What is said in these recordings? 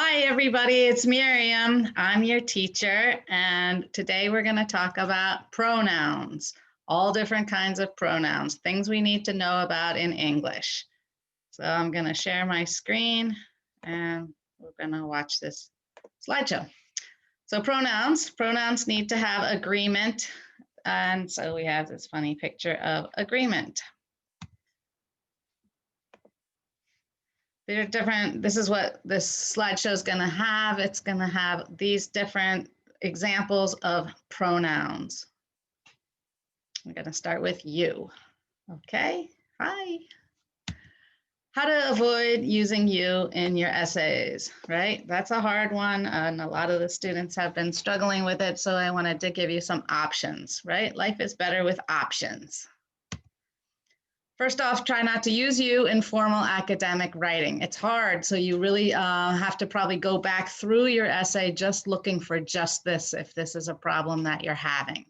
Hi, everybody. It's Miriam. I'm your teacher, and today we're going to talk about pronouns, all different kinds of pronouns, things we need to know about in English. So I'm going to share my screen, and we're going to watch this slideshow. So pronouns need to have agreement, and so we have this funny picture of agreement. They're different. This is what this slideshow is going to have. It's going to have these different examples of pronouns. I'm going to start with you. Okay. Hi. How to avoid using you in your essays, right? That's a hard one, and a lot of the students have been struggling with it, so I wanted to give you some options, right? Life is better with options. First off, try not to use you in formal academic writing. It's hard, so you really have to probably go back through your essay just looking for just this, if this is a problem that you're having.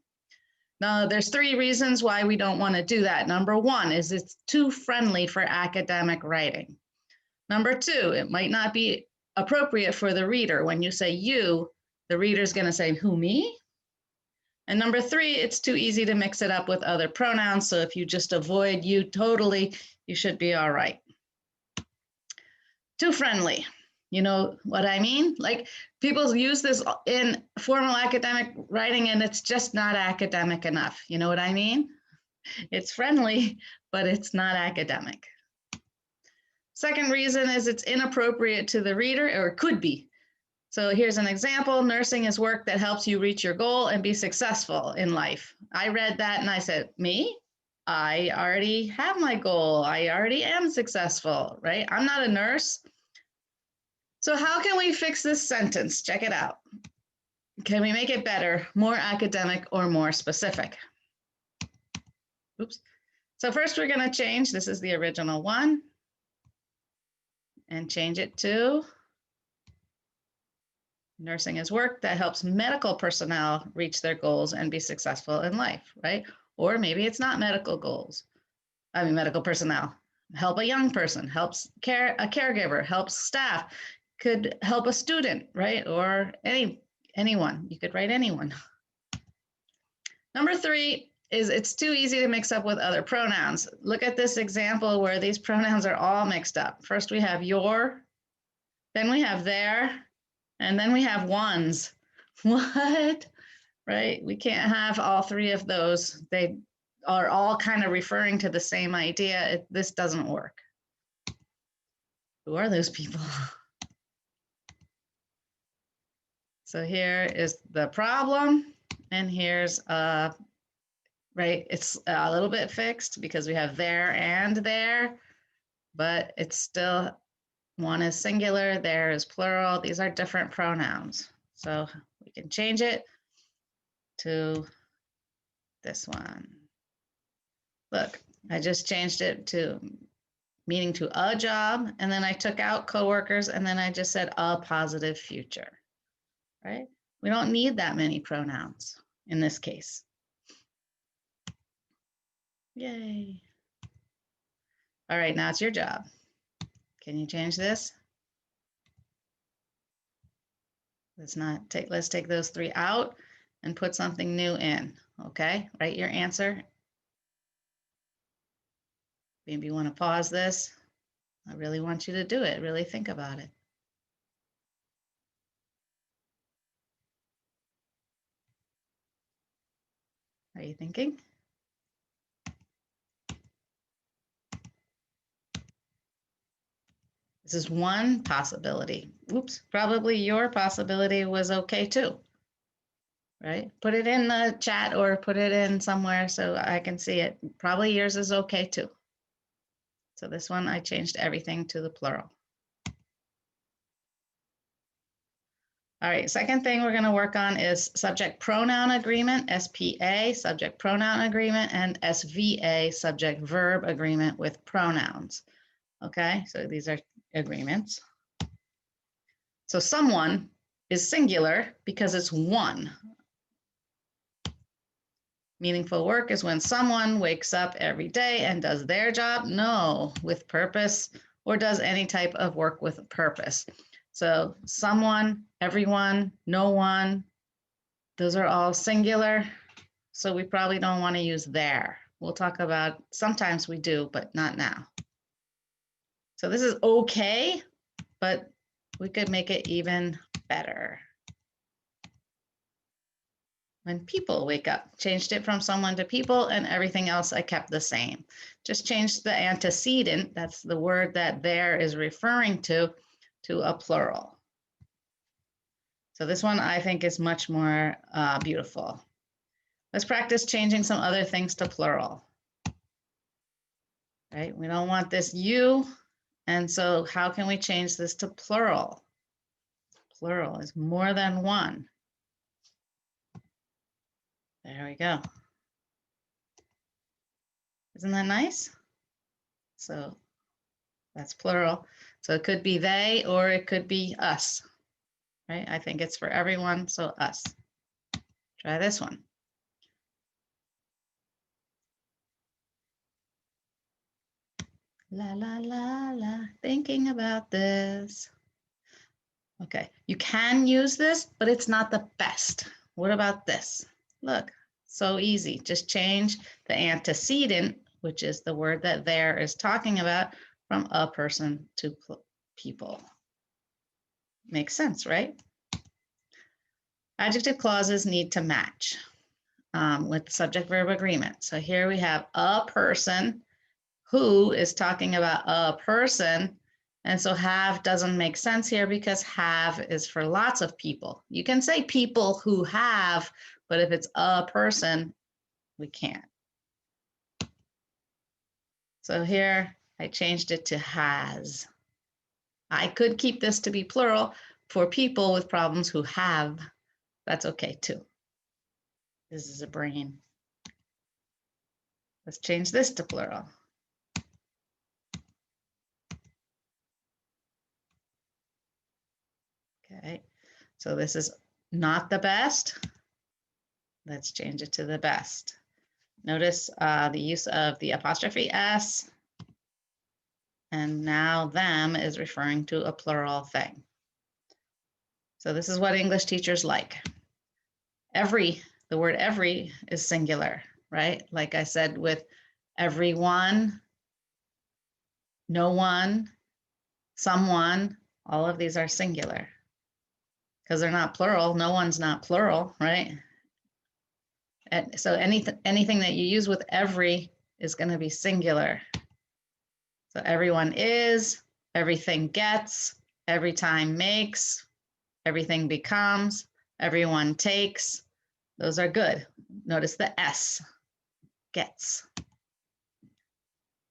Now, there's 3 reasons why we don't want to do that. Number 1 is it's too friendly for academic writing. Number 2, it might not be appropriate for the reader. When you say you, the reader's going to say, who, me? And number 3, it's too easy to mix it up with other pronouns. So if you just avoid you totally, you should be all right. Too friendly. You know what I mean? Like people use this in formal academic writing and it's just not academic enough. You know what I mean? It's friendly, but it's not academic. Second reason is it's inappropriate to the reader, or it could be. So here's an example. Nursing is work that helps you reach your goal and be successful in life. I read that and I said, me? I already have my goal. I already am successful, right? I'm not a nurse. So how can we fix this sentence? Check it out. Can we make it better, more academic, or more specific? Oops. So first we're going to change, this is the original one, and change it to nursing is work that helps medical personnel reach their goals and be successful in life, right? Or maybe it's not medical personnel. Help a young person, helps a caregiver, helps staff, could help a student, right? Or anyone. You could write anyone. Number 3 is it's too easy to mix up with other pronouns. Look at this example where these pronouns are all mixed up. First we have your, then we have their, and then we have ones. What? Right? We can't have all 3 of those. They are all kind of referring to the same idea. This doesn't work. Who are those people? So here is the problem, and here's right, it's a little bit fixed because we have there and there, but it's still, one is singular, there is plural. These are different pronouns. So we can change it to this one. Look, I just changed it to meaning to a job, and then I took out coworkers, and then I just said a positive future, right? We don't need that many pronouns in this case. Yay. All right, now it's your job. Can you change this? Let's take those 3 out and put something new in, okay? Write your answer. Maybe you want to pause this. I really want you to do it. Really think about it. Are you thinking? This is one possibility. Oops, probably your possibility was okay too, right? Put it in the chat or put it in somewhere so I can see it. Probably yours is okay too. So this one, I changed everything to the plural. All right, second thing we're going to work on is subject pronoun agreement, SPA, subject pronoun agreement, and SVA, subject verb agreement with pronouns. Okay, so these are agreements. So someone is singular because it's one. Meaningful work is when someone wakes up every day and does their job, no, with purpose, or does any type of work with purpose. So someone, everyone, no one, those are all singular. So we probably don't want to use their. We'll talk about, sometimes we do, but not now. So this is okay, but we could make it even better. When people wake up, changed it from someone to people, and everything else I kept the same. Just changed the antecedent, that's the word that there is referring to a plural. So this one I think is much more beautiful. Let's practice changing some other things to plural. Right? We don't want this you, and so how can we change this to plural? Plural is more than one. There we go. Isn't that nice? So that's plural. So it could be they or it could be us, right? I think it's for everyone, so us. Try this one. La, la, la, la, thinking about this. Okay, you can use this, but it's not the best. What about this? Look, so easy. Just change the antecedent, which is the word that there is talking about, from a person to people. Makes sense, right? Adjective clauses need to match with subject-verb agreement. So here we have a person who is talking about a person. And so have doesn't make sense here because have is for lots of people. You can say people who have, but if it's a person, we can't. So here I changed it to has. I could keep this to be plural for people with problems who have. That's okay too. This is a brain. Let's change this to plural. Okay, so this is not the best. Let's change it to the best. Notice the use of the apostrophe S. And now them is referring to a plural thing. So this is what English teachers like. Every, the word every is singular, right? Like I said with everyone, no one, someone, all of these are singular. Because they're not plural, no one's not plural, right? And so anything that you use with every is going to be singular. So everyone is, everything gets, every time makes, everything becomes, everyone takes. Those are good. Notice the S, gets.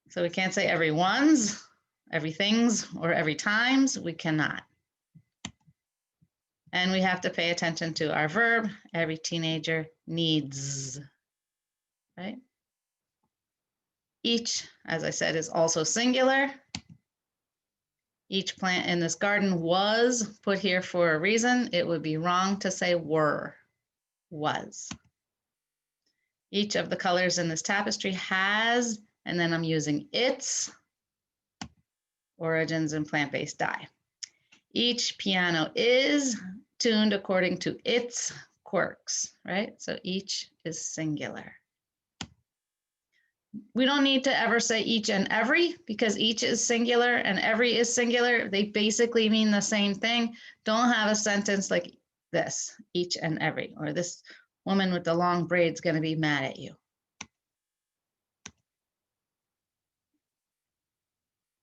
So we can't say everyone's, everything's, or every time's. We cannot. And we have to pay attention to our verb. Every teenager needs, right? Each, as I said, is also singular. Each plant in this garden was put here for a reason. It would be wrong to say were, was. Each of the colors in this tapestry has, and then I'm using its, origins in plant-based dye. Each piano is tuned according to its quirks, right? So each is singular. We don't need to ever say each and every because each is singular and every is singular. They basically mean the same thing. Don't have a sentence like this, each and every, or this woman with the long braid's going to be mad at you.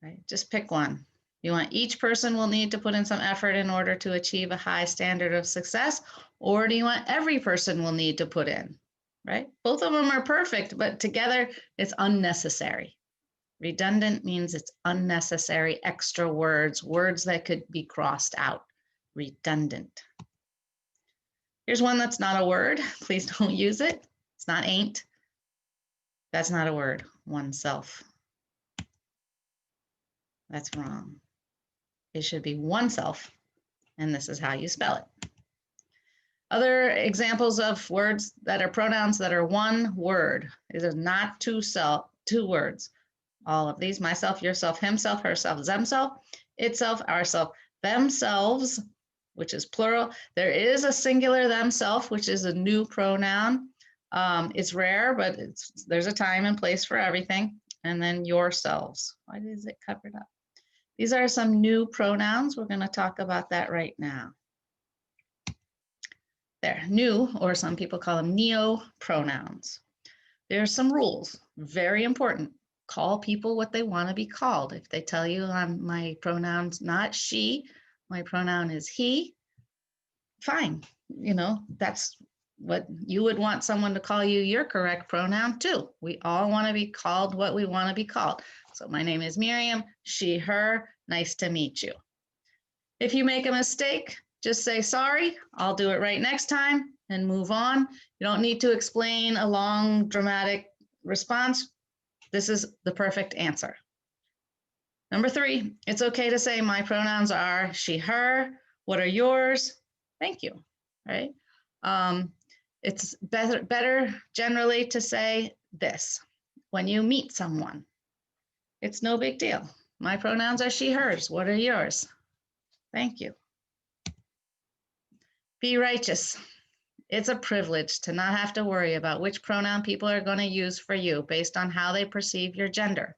Right? Just pick one. You want each person will need to put in some effort in order to achieve a high standard of success, or do you want every person will need to put in, right? Both of them are perfect, but together it's unnecessary. Redundant means it's unnecessary, extra words, words that could be crossed out. Redundant. Here's one that's not a word. Please don't use it. It's not ain't. That's not a word. Oneself. That's wrong. It should be oneself, and this is how you spell it. Other examples of words that are pronouns that are one word. These are not two words. All of these, myself, yourself, himself, herself, themself, itself, ourself. themselves, which is plural. There is a singular themself, which is a new pronoun. It's rare, but there's a time and place for everything. And then yourselves. Why is it covered up? These are some new pronouns. We're going to talk about that right now. There, new, or some people call them neo-pronouns. There's some rules, very important. Call people what they want to be called. If they tell you my pronoun's not she, my pronoun is he, fine. You know, that's what you would want someone to call you your correct pronoun too. We all want to be called what we want to be called. So my name is Miriam, she, her, nice to meet you. If you make a mistake, just say sorry, I'll do it right next time and move on. You don't need to explain a long dramatic response. This is the perfect answer. Number 3, it's okay to say my pronouns are she, her. What are yours? Thank you, right? It's better generally to say this when you meet someone. It's no big deal. My pronouns are she, hers. What are yours? Thank you. Be righteous. It's a privilege to not have to worry about which pronoun people are going to use for you based on how they perceive your gender.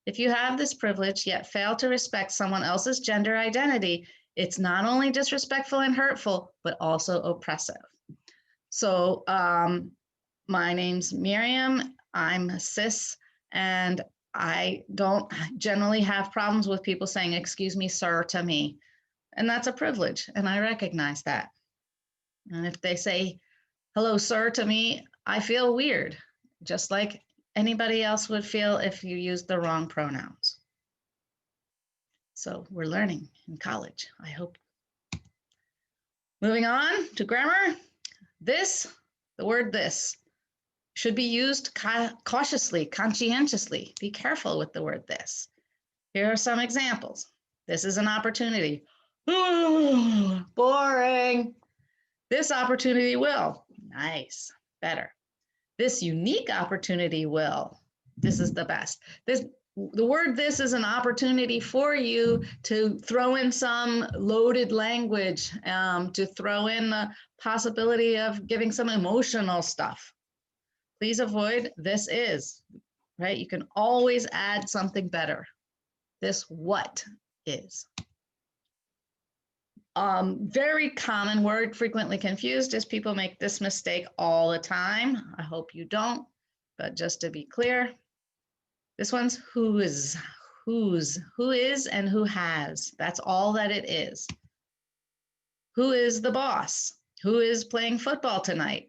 If you have this privilege yet fail to respect someone else's gender identity, it's not only disrespectful and hurtful, but also oppressive. So my name's Miriam, I'm cis, and I don't generally have problems with people saying, excuse me, sir, to me. And that's a privilege, and I recognize that. And if they say, hello, sir, to me, I feel weird, just like anybody else would feel if you used the wrong pronouns. So we're learning in college, I hope. Moving on to grammar. This, the word this, should be used cautiously, conscientiously. Be careful with the word this. Here are some examples. This is an opportunity. Boring. This opportunity will. Nice. Better. This unique opportunity will. This is the best. The word this is an opportunity for you to throw in some loaded language, to throw in the possibility of giving some emotional stuff. Please avoid this is, right? You can always add something better. This what is. Very common word, frequently confused, is people make this mistake all the time. I hope you don't, but just to be clear, this one's whose, who is and who has. That's all that it is. Who is the boss? Who is playing football tonight?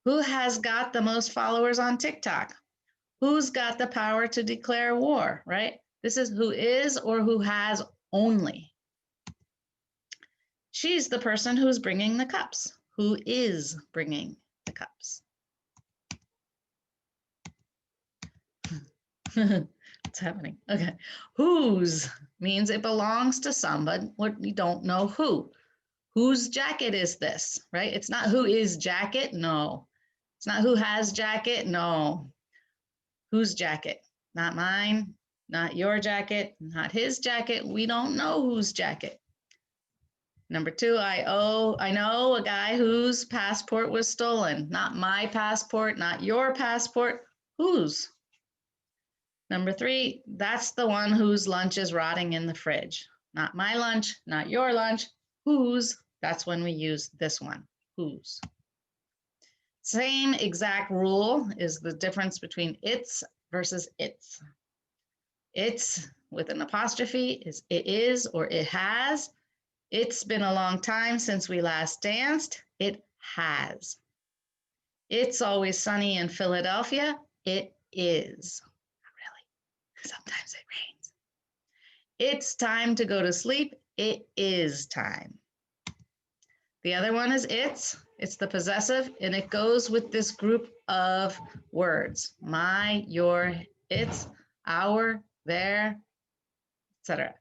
Who has got the most followers on TikTok? Who's got the power to declare war, right? This is who is or who has only. She's the person who's bringing the cups. Who is bringing the cups? What's happening? Okay. Whose means it belongs to somebody, what you don't know who. Whose jacket is this, right? It's not who is jacket, no. It's not who has jacket, no. Whose jacket? Not mine, not your jacket, not his jacket. We don't know whose jacket. Number 2, I know a guy whose passport was stolen. Not my passport, not your passport, whose? Number 3, that's the one whose lunch is rotting in the fridge. Not my lunch, not your lunch, whose? That's when we use this one, whose. Same exact rule is the difference between its versus its. It's with an apostrophe is it is or it has. It's been a long time since we last danced. It has. It's always sunny in Philadelphia. It is. Not really. Sometimes it rains. It's time to go to sleep. It is time. The other one is it's. It's the possessive, and it goes with this group of words. My, your, its, our, their, etc.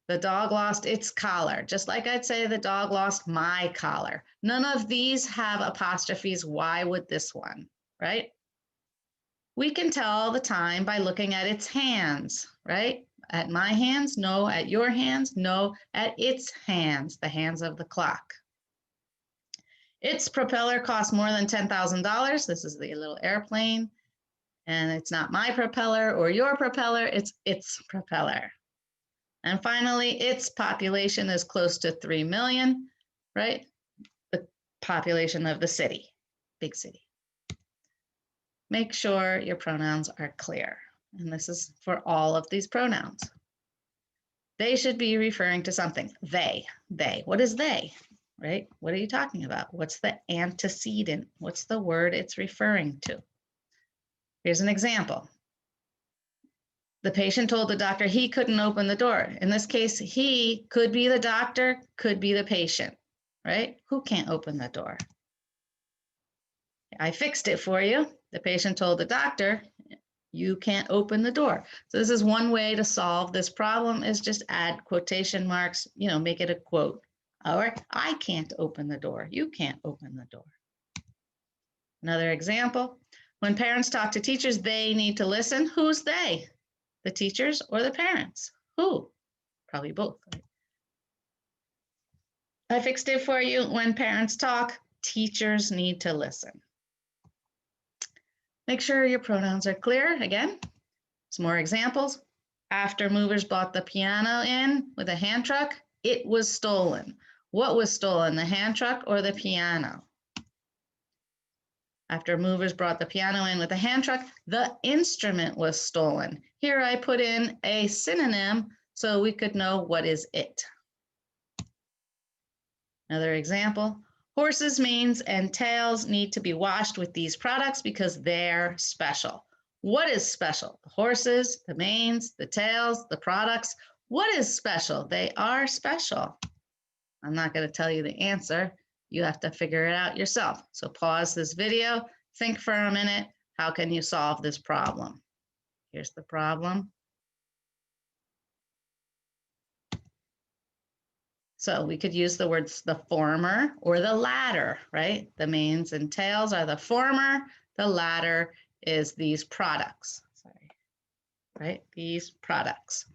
The dog lost its collar, just like I'd say the dog lost my collar. None of these have apostrophes. Why would this one, right? We can tell the time by looking at its hands, right? at my hands, no at your hands, no at its hands, the hands of the clock. Its propeller costs more than $10,000. This is the little airplane. And it's not my propeller or your propeller, it's its propeller. And finally, its population is close to 3 million, right? The population of the city, big city. Make sure your pronouns are clear. And this is for all of these pronouns. They should be referring to something. They. What is they? Right? What are you talking about? What's the antecedent? What's the word it's referring to? Here's an example. The patient told the doctor he couldn't open the door. In this case, he could be the doctor, could be the patient, right? Who can't open the door? I fixed it for you. The patient told the doctor, you can't open the door. So this is one way to solve this problem, is just add quotation marks, make it a quote. Or I can't open the door. You can't open the door. Another example, when parents talk to teachers, they need to listen. Who's they? The teachers or the parents? Who? Probably both. Right? I fixed it for you. When parents talk, teachers need to listen. Make sure your pronouns are clear. Again, some more examples. After movers brought the piano in with a hand truck, it was stolen. What was stolen, the hand truck or the piano? After movers brought the piano in with a hand truck, the instrument was stolen. Here I put in a synonym so we could know what is it. Another example, horses' manes and tails need to be washed with these products because they're special. What is special? The horses, the manes, the tails, the products. What is special? They are special. I'm not going to tell you the answer. You have to figure it out yourself. So pause this video, think for a minute. How can you solve this problem? Here's the problem. So we could use the words the former or the latter, right? The manes and tails are the former. The latter is these products, right? These products.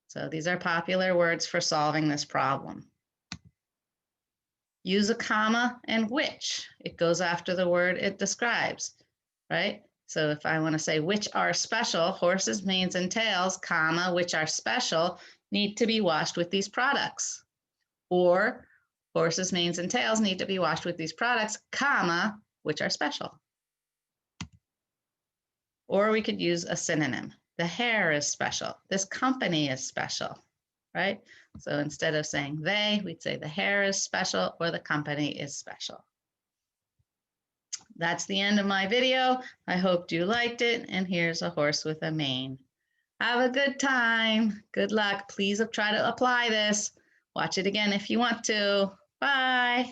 So these are popular words for solving this problem. Use a comma and which. It goes after the word it describes, right? So if I want to say which are special, horses, manes, and tails, comma, which are special, need to be washed with these products. Or horses, manes, and tails need to be washed with these products, comma, which are special. Or we could use a synonym. The hair is special. This company is special, right? So instead of saying they, we'd say the hair is special or the company is special. That's the end of my video. I hope you liked it. And here's a horse with a mane. Have a good time. Good luck. Please try to apply this. Watch it again if you want to. Bye.